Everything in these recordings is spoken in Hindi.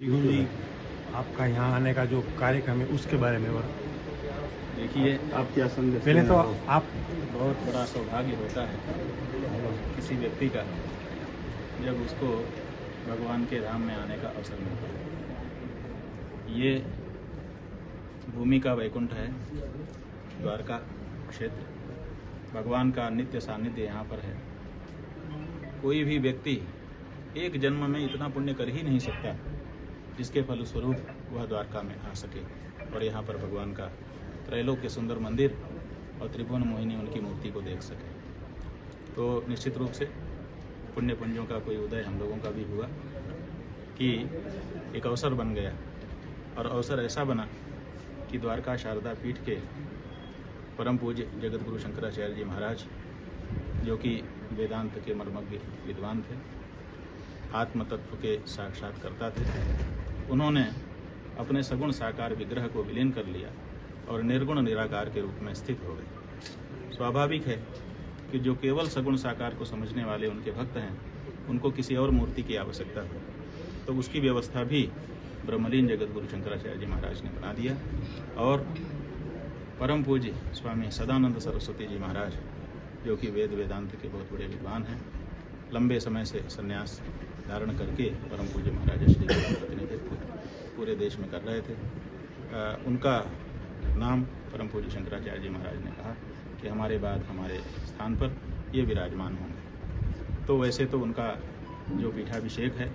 जी, आपका यहाँ आने का जो कार्यक्रम है उसके बारे में और देखिए, आप क्या संदेश पहले तो आप बहुत बड़ा सौभाग्य होता है किसी व्यक्ति का जब उसको भगवान के धाम में आने का अवसर मिलता है। ये भूमि का वैकुंठ है, द्वारका क्षेत्र। भगवान का नित्य सानिध्य यहाँ पर है। कोई भी व्यक्ति एक जन्म में इतना पुण्य कर ही नहीं सकता जिसके फलस्वरूप वह द्वारका में आ सके और यहाँ पर भगवान का त्रैलोक्य सुंदर मंदिर और त्रिभुवन मोहिनी उनकी मूर्ति को देख सके। तो निश्चित रूप से पुण्य पुंजों का कोई उदय हम लोगों का भी हुआ कि एक अवसर बन गया और अवसर ऐसा बना कि द्वारका शारदा पीठ के परम पूज्य जगत गुरु शंकराचार्य जी महाराज, जो कि वेदांत के मर्मज्ञ विद्वान थे, आत्म तत्व के साक्षात्कर्ता थे, उन्होंने अपने सगुण साकार विग्रह को विलीन कर लिया और निर्गुण निराकार के रूप में स्थित हो गए। स्वाभाविक है कि जो केवल सगुण साकार को समझने वाले उनके भक्त हैं, उनको किसी और मूर्ति की आवश्यकता हो, तो उसकी व्यवस्था भी ब्रह्मलीन जगत गुरु शंकराचार्य जी महाराज ने बना दिया और परम पूज्य स्वामी सदानंद सरस्वती जी महाराज, जो कि वेद वेदांत के बहुत बड़े विद्वान हैं, लंबे समय से संन्यास धारण करके परम पूज्य महाराज श्री का प्रतिनिधित्व पूरे देश में कर रहे थे। उनका नाम परम पूज्य शंकराचार्य जी महाराज ने कहा कि हमारे बाद हमारे स्थान पर ये विराजमान होंगे। तो वैसे तो उनका जो पीठाभिषेक है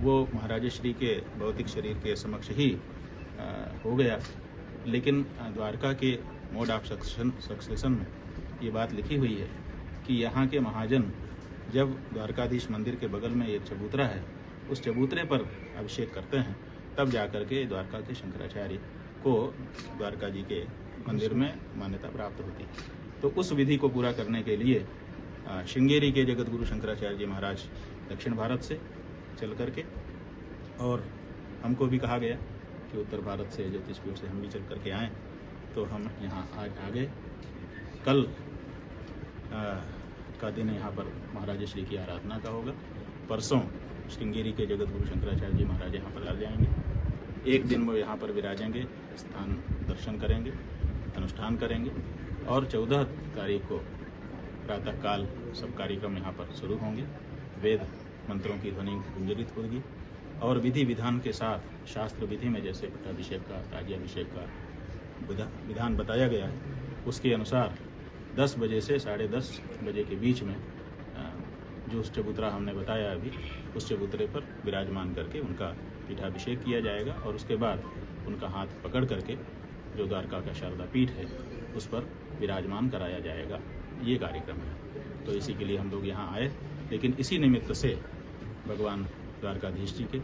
वो महाराज श्री के भौतिक शरीर के समक्ष ही हो गया, लेकिन द्वारका के मोड ऑफ सक्सेशन में ये बात लिखी हुई है कि यहाँ के महाजन जब द्वारकाधीश मंदिर के बगल में एक चबूतरा है, उस चबूतरे पर अभिषेक करते हैं, तब जाकर के द्वारका के शंकराचार्य को द्वारका जी के मंदिर में मान्यता प्राप्त होती है। तो उस विधि को पूरा करने के लिए श्रृंगेरी के जगत गुरु शंकराचार्य जी महाराज दक्षिण भारत से चल करके, और हमको भी कहा गया कि उत्तर भारत से ज्योतिषपीठ से हम भी चल करके आएँ, तो हम यहाँ आज आ गए। कल का दिन यहाँ पर महाराज श्री की आराधना का होगा। परसों श्रृंगेरी के जगत गुरु शंकराचार्य जी महाराज यहाँ पर आ जाएंगे। एक दिन वो यहाँ पर विराजेंगे, स्थान दर्शन करेंगे, अनुष्ठान करेंगे और 14 तारीख को प्रातःकाल सब कार्यक्रम यहाँ पर शुरू होंगे। वेद मंत्रों की ध्वनि गुंजरित होगी और विधि विधान के साथ शास्त्र विधि में जैसे पट्टाभिषेक का, राज्याभिषेक का विधान बताया गया है, उसके अनुसार 10 बजे से 10:30 बजे के बीच में जो चबूतरा हमने बताया अभी, उस चबूतरे पर विराजमान करके उनका पीठाभिषेक किया जाएगा और उसके बाद उनका हाथ पकड़ करके जो द्वारका का शारदा पीठ है उस पर विराजमान कराया जाएगा। ये कार्यक्रम है। तो इसी के लिए हम लोग यहाँ आए, लेकिन इसी निमित्त से भगवान द्वारकाधीश जी के,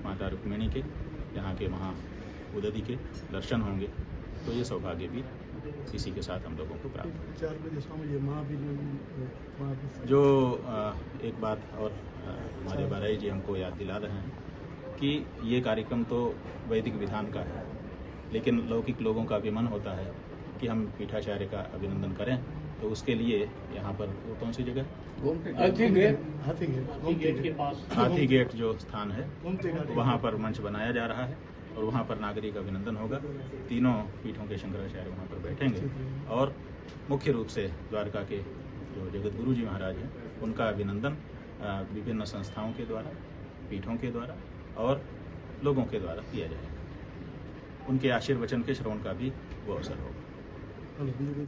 माता रुक्मिणी के, यहाँ के महा उदधि के दर्शन होंगे। तो ये सौभाग्य भी इसी के साथ हम लोगों को प्राप्त। 4 बजे शाम जो एक बात और हमारे बाराई जी हमको याद दिला रहे हैं कि ये कार्यक्रम तो वैदिक विधान का है, लेकिन लौकिक लोगों का भी मन होता है कि हम पीठाचार्य का अभिनंदन करें। तो उसके लिए यहाँ पर वो कौन सी जगह, हाथी गेट जो स्थान है, वहाँ पर मंच बनाया जा रहा है और वहाँ पर नागरिक अभिनंदन होगा। तीनों पीठों के शंकराचार्य वहाँ पर बैठेंगे और मुख्य रूप से द्वारका के जो जगत गुरु जी महाराज हैं, उनका अभिनंदन विभिन्न संस्थाओं के द्वारा, पीठों के द्वारा और लोगों के द्वारा किया जाएगा। उनके आशीर्वचन के श्रवण का भी वो अवसर होगा।